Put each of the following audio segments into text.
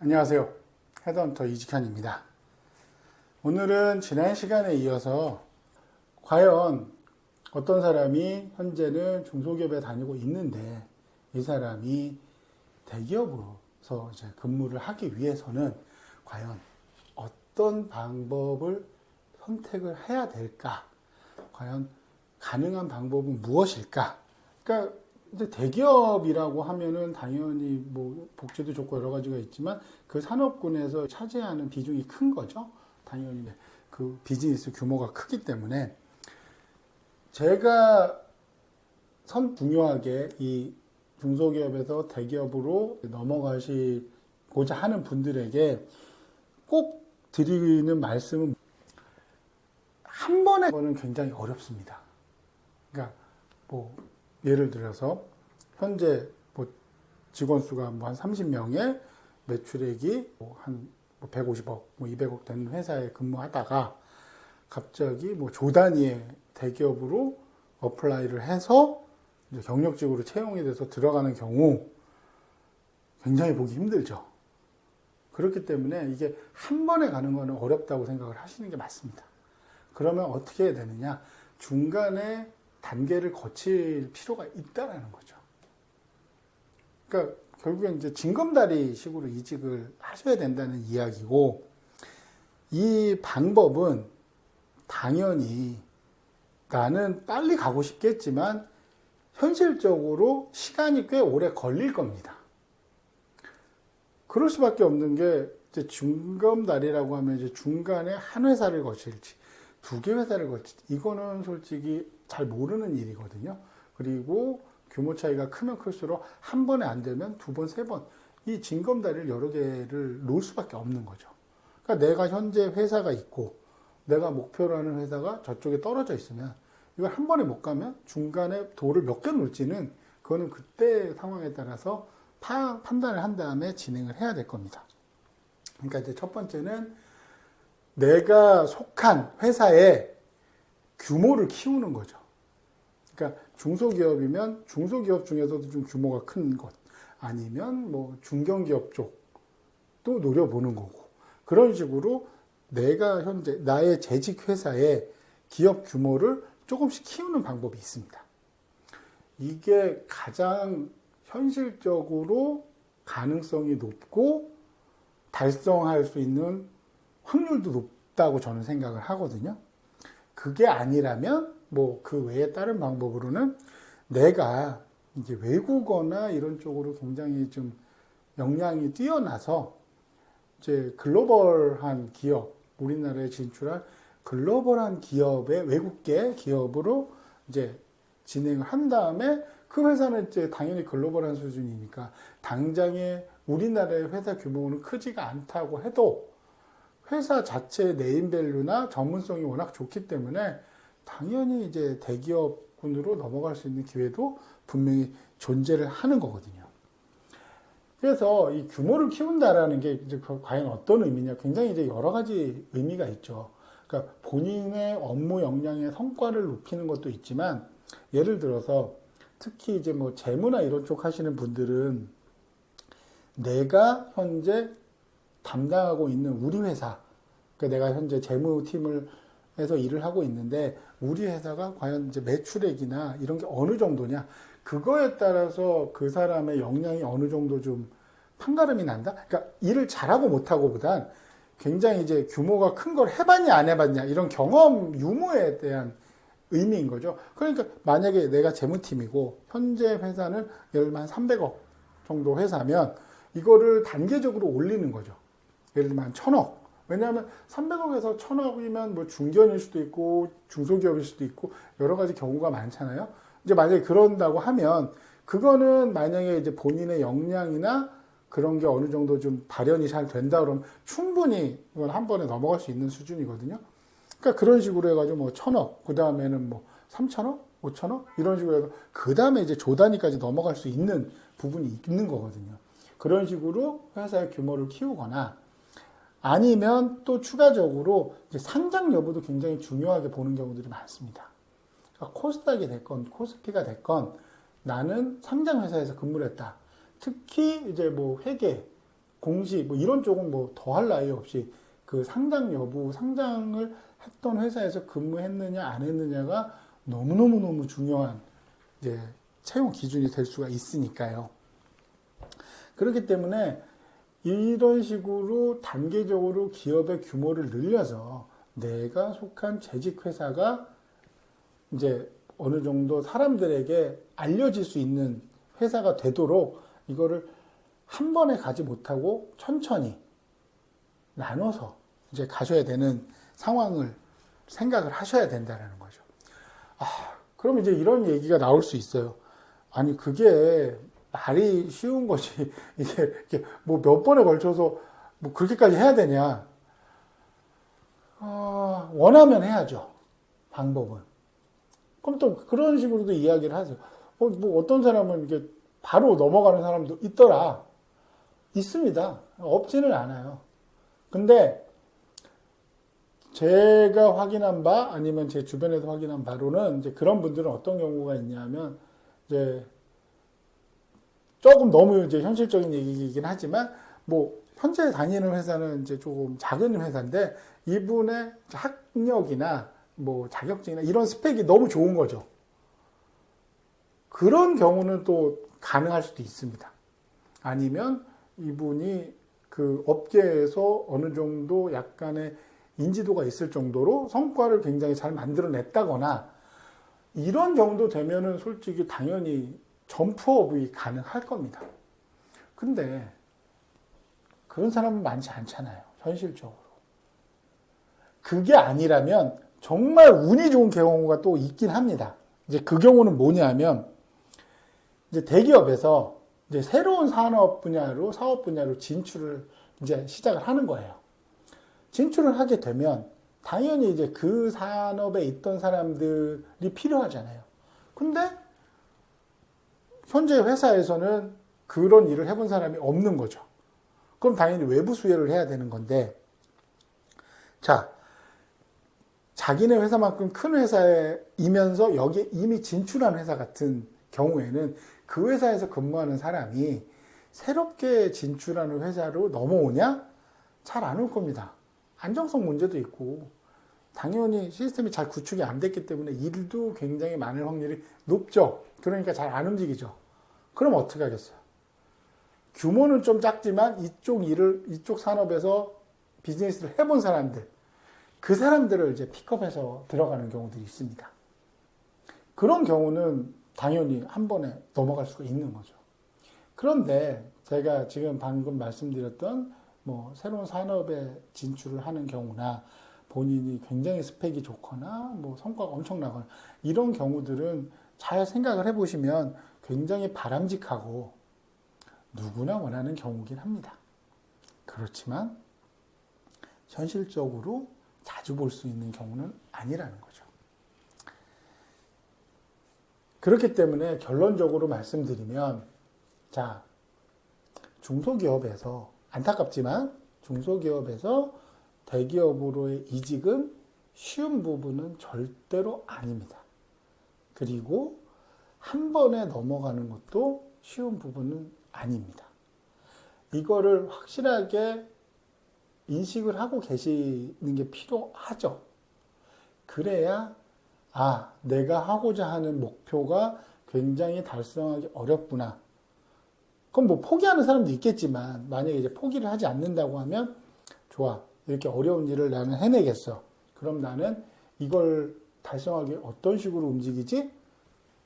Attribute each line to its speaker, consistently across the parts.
Speaker 1: 안녕하세요. 헤드헌터 이직현입니다. 오늘은 지난 시간에 이어서 과연 어떤 사람이 현재는 중소기업에 다니고 있는데 이 사람이 대기업으로서 이제 근무를 하기 위해서는 과연 어떤 방법을 선택을 해야 될까? 과연 가능한 방법은 무엇일까? 그러니까 이제 대기업이라고 하면은 당연히 뭐 복지도 좋고 여러 가지가 있지만 그 산업군에서 차지하는 비중이 큰 거죠. 당연히 그 비즈니스 규모가 크기 때문에 제가 중요하게 이 중소기업에서 대기업으로 넘어가시고자 하는 분들에게 꼭 드리는 말씀은 한 번에 거는 굉장히 어렵습니다. 그러니까 뭐 예를 들어서 현재 뭐 직원 수가 뭐 한 30명에 매출액이 한 150억, 뭐 200억 되는 회사에 근무하다가 갑자기 뭐 조 단위의 대기업으로 어플라이를 해서 이제 경력직으로 채용이 돼서 들어가는 경우 굉장히 보기 힘들죠. 그렇기 때문에 이게 한 번에 가는 거는 어렵다고 생각을 하시는 게 맞습니다. 그러면 어떻게 해야 되느냐? 중간에 단계를 거칠 필요가 있다라는 거죠. 그러니까 결국엔 이제 징검다리 식으로 이직을 하셔야 된다는 이야기고, 이 방법은 당연히 나는 빨리 가고 싶겠지만 현실적으로 시간이 꽤 오래 걸릴 겁니다. 그럴 수밖에 없는 게 이제 징검다리라고 하면 이제 중간에 한 회사를 거칠지 두 개 회사를 거칠지 이거는 솔직히 잘 모르는 일이거든요. 그리고 규모 차이가 크면 클수록 한 번에 안 되면 두 번, 세 번 이 징검다리를 여러 개를 놓을 수밖에 없는 거죠. 그러니까 내가 현재 회사가 있고 내가 목표로 하는 회사가 저쪽에 떨어져 있으면 이걸 한 번에 못 가면 중간에 도를 몇 개 놓을지는 그거는 그때 상황에 따라서 판단을 한 다음에 진행을 해야 될 겁니다. 그러니까 이제 첫 번째는 내가 속한 회사의 규모를 키우는 거죠. 그러니까 중소기업이면 중소기업 중에서도 좀 규모가 큰 것, 아니면 뭐 중견기업 쪽도 노려보는 거고, 그런 식으로 내가 현재 나의 재직 회사의 기업 규모를 조금씩 키우는 방법이 있습니다. 이게 가장 현실적으로 가능성이 높고 달성할 수 있는 확률도 높다고 저는 생각을 하거든요. 그게 아니라면 뭐 그 외에 다른 방법으로는 내가 이제 외국어나 이런 쪽으로 굉장히 좀 역량이 뛰어나서 이제 글로벌한 기업, 우리나라에 진출한 글로벌한 기업의 외국계 기업으로 이제 진행을 한 다음에 그 회사는 이제 당연히 글로벌한 수준이니까 당장에 우리나라의 회사 규모는 크지가 않다고 해도 회사 자체의 네임밸류나 전문성이 워낙 좋기 때문에 당연히 이제 대기업군으로 넘어갈 수 있는 기회도 분명히 존재를 하는 거거든요. 그래서 이 규모를 키운다라는 게 이제 과연 어떤 의미냐? 굉장히 이제 여러 가지 의미가 있죠. 그러니까 본인의 업무 역량의 성과를 높이는 것도 있지만, 예를 들어서 특히 이제 뭐 재무나 이런 쪽 하시는 분들은 내가 현재 담당하고 있는 우리 회사, 그러니까 내가 현재 재무팀을 해서 일을 하고 있는데 우리 회사가 과연 이제 매출액이나 이런 게 어느 정도냐, 그거에 따라서 그 사람의 역량이 어느 정도 좀 판가름이 난다. 그러니까 일을 잘하고 못하고 보단 굉장히 이제 규모가 큰 걸 해봤냐 안 해봤냐 이런 경험 유무에 대한 의미인 거죠. 그러니까 만약에 내가 재무팀이고 현재 회사는 예를 들면 한 300억 정도 회사면 이거를 단계적으로 올리는 거죠. 예를 들면 한 1000억. 왜냐하면 300억에서 1000억이면 뭐 중견일 수도 있고 중소기업일 수도 있고 여러 가지 경우가 많잖아요. 이제 만약에 그런다고 하면 그거는 만약에 이제 본인의 역량이나 그런 게 어느 정도 좀 발현이 잘 된다 그러면 충분히 이건 한 번에 넘어갈 수 있는 수준이거든요. 그러니까 그런 식으로 해가지고 뭐 1000억, 그 다음에는 뭐 3000억, 5000억 이런 식으로 해서 그 다음에 이제 조 단위까지 넘어갈 수 있는 부분이 있는 거거든요. 그런 식으로 회사의 규모를 키우거나 아니면 또 추가적으로 이제 상장 여부도 굉장히 중요하게 보는 경우들이 많습니다. 그러니까 코스닥이 됐건 코스피가 됐건 나는 상장 회사에서 근무를 했다. 특히 이제 뭐 회계 공시 뭐 이런 쪽은 뭐 더할 나위 없이 그 상장 여부, 상장을 했던 회사에서 근무했느냐 안 했느냐가 너무너무 중요한 이제 채용 기준이 될 수가 있으니까요. 그렇기 때문에 이런 식으로 단계적으로 기업의 규모를 늘려서 내가 속한 재직 회사가 이제 어느 정도 사람들에게 알려질 수 있는 회사가 되도록 이거를 한 번에 가지 못하고 천천히 나눠서 이제 가셔야 되는 상황을 생각을 하셔야 된다는 거죠. 그럼 이제 이런 얘기가 나올 수 있어요. 아니, 그게 말이 쉬운 거지. 이게 뭐 몇 번에 걸쳐서 뭐 그렇게까지 해야 되냐. 원하면 해야죠. 방법은. 그럼 또 그런 식으로도 이야기를 하세요. 뭐 어떤 사람은 이게 바로 넘어가는 사람도 있더라. 있습니다. 없지는 않아요. 근데 제가 확인한 바 아니면 제 주변에서 확인한 바로는 이제 그런 분들은 어떤 경우가 있냐면 이제 조금 너무 이제 현실적인 얘기이긴 하지만 뭐 현재 다니는 회사는 이제 조금 작은 회사인데 이분의 학력이나 뭐 자격증이나 이런 스펙이 너무 좋은 거죠. 그런 경우는 또 가능할 수도 있습니다. 아니면 이분이 그 업계에서 어느 정도 약간의 인지도가 있을 정도로 성과를 굉장히 잘 만들어냈다거나 이런 정도 되면은 솔직히 당연히 점프업이 가능할 겁니다. 근데 그런 사람은 많지 않잖아요. 현실적으로. 그게 아니라면 정말 운이 좋은 경우가 또 있긴 합니다. 이제 그 경우는 뭐냐면 이제 대기업에서 이제 새로운 사업 분야로 진출을 이제 시작을 하는 거예요. 진출을 하게 되면 당연히 이제 그 산업에 있던 사람들이 필요하잖아요. 근데 현재 회사에서는 그런 일을 해본 사람이 없는 거죠. 그럼 당연히 외부 수혜를 해야 되는 건데, 자, 자기네 회사만큼 큰 회사이면서 여기에 이미 진출한 회사 같은 경우에는 그 회사에서 근무하는 사람이 새롭게 진출하는 회사로 넘어오냐? 잘 안 올 겁니다. 안정성 문제도 있고 당연히 시스템이 잘 구축이 안 됐기 때문에 일도 굉장히 많을 확률이 높죠. 그러니까 잘 안 움직이죠. 그럼 어떻게 하겠어요? 규모는 좀 작지만 이쪽 산업에서 비즈니스를 해본 사람들, 그 사람들을 이제 픽업해서 들어가는 경우들이 있습니다. 그런 경우는 당연히 한 번에 넘어갈 수가 있는 거죠. 그런데 제가 지금 방금 말씀드렸던 뭐 새로운 산업에 진출을 하는 경우나 본인이 굉장히 스펙이 좋거나 뭐 성과가 엄청나거나 이런 경우들은 잘 생각을 해보시면 굉장히 바람직하고 누구나 원하는 경우긴 합니다. 그렇지만 현실적으로 자주 볼 수 있는 경우는 아니라는 거죠. 그렇기 때문에 결론적으로 말씀드리면, 자, 중소기업에서, 안타깝지만 중소기업에서 대기업으로의 이직은 쉬운 부분은 절대로 아닙니다. 그리고 한 번에 넘어가는 것도 쉬운 부분은 아닙니다. 이거를 확실하게 인식을 하고 계시는 게 필요하죠. 그래야 내가 하고자 하는 목표가 굉장히 달성하기 어렵구나. 그럼 뭐 포기하는 사람도 있겠지만 만약에 이제 포기를 하지 않는다고 하면 좋아. 이렇게 어려운 일을 나는 해내겠어. 그럼 나는 이걸 달성하기 어떤 식으로 움직이지?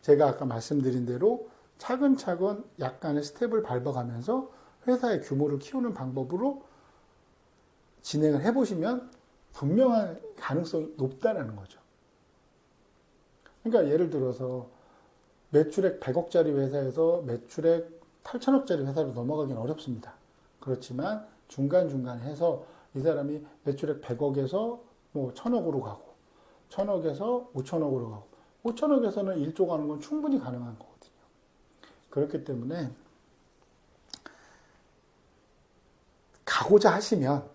Speaker 1: 제가 아까 말씀드린 대로 차근차근 약간의 스텝을 밟아가면서 회사의 규모를 키우는 방법으로 진행을 해보시면 분명한 가능성이 높다는 거죠. 그러니까 예를 들어서 매출액 100억짜리 회사에서 매출액 8천억짜리 회사로 넘어가기는 어렵습니다. 그렇지만 중간중간 해서 이 사람이 매출액 100억에서 뭐 1000억으로 가고 1000억에서 5천억으로 가고 5천억에서는 1조 가는 건 충분히 가능한 거거든요. 그렇기 때문에 가고자 하시면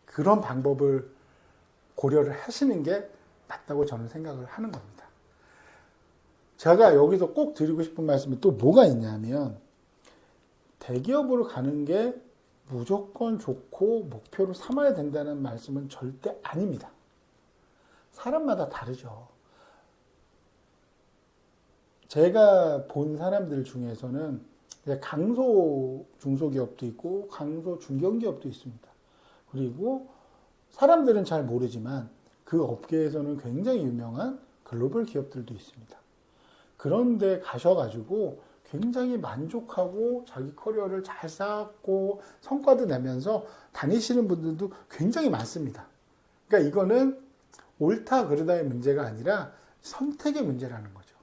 Speaker 1: 그런 방법을 고려를 하시는 게 맞다고 저는 생각을 하는 겁니다. 제가 여기서 꼭 드리고 싶은 말씀이 또 뭐가 있냐면 대기업으로 가는 게 무조건 좋고 목표로 삼아야 된다는 말씀은 절대 아닙니다. 사람마다 다르죠. 제가 본 사람들 중에서는 강소 중소기업도 있고 강소 중견기업도 있습니다. 그리고 사람들은 잘 모르지만 그 업계에서는 굉장히 유명한 글로벌 기업들도 있습니다. 그런데 가셔가지고 굉장히 만족하고 자기 커리어를 잘 쌓았고 성과도 내면서 다니시는 분들도 굉장히 많습니다. 그러니까 이거는 옳다 그르다의 문제가 아니라 선택의 문제라는 거죠.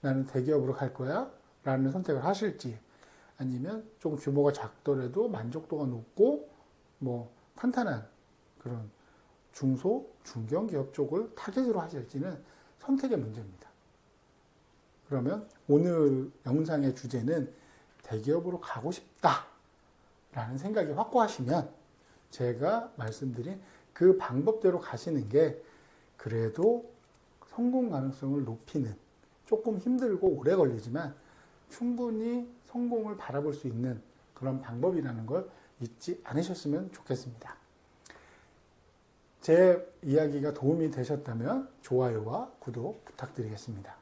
Speaker 1: 나는 대기업으로 갈 거야 라는 선택을 하실지, 아니면 좀 규모가 작더라도 만족도가 높고 뭐 탄탄한 그런 중소, 중견기업 쪽을 타겟으로 하실지는 선택의 문제입니다. 그러면 오늘 영상의 주제는 대기업으로 가고 싶다 라는 생각이 확고하시면 제가 말씀드린 그 방법대로 가시는 게 그래도 성공 가능성을 높이는, 조금 힘들고 오래 걸리지만 충분히 성공을 바라볼 수 있는 그런 방법이라는 걸 잊지 않으셨으면 좋겠습니다. 제 이야기가 도움이 되셨다면 좋아요와 구독 부탁드리겠습니다.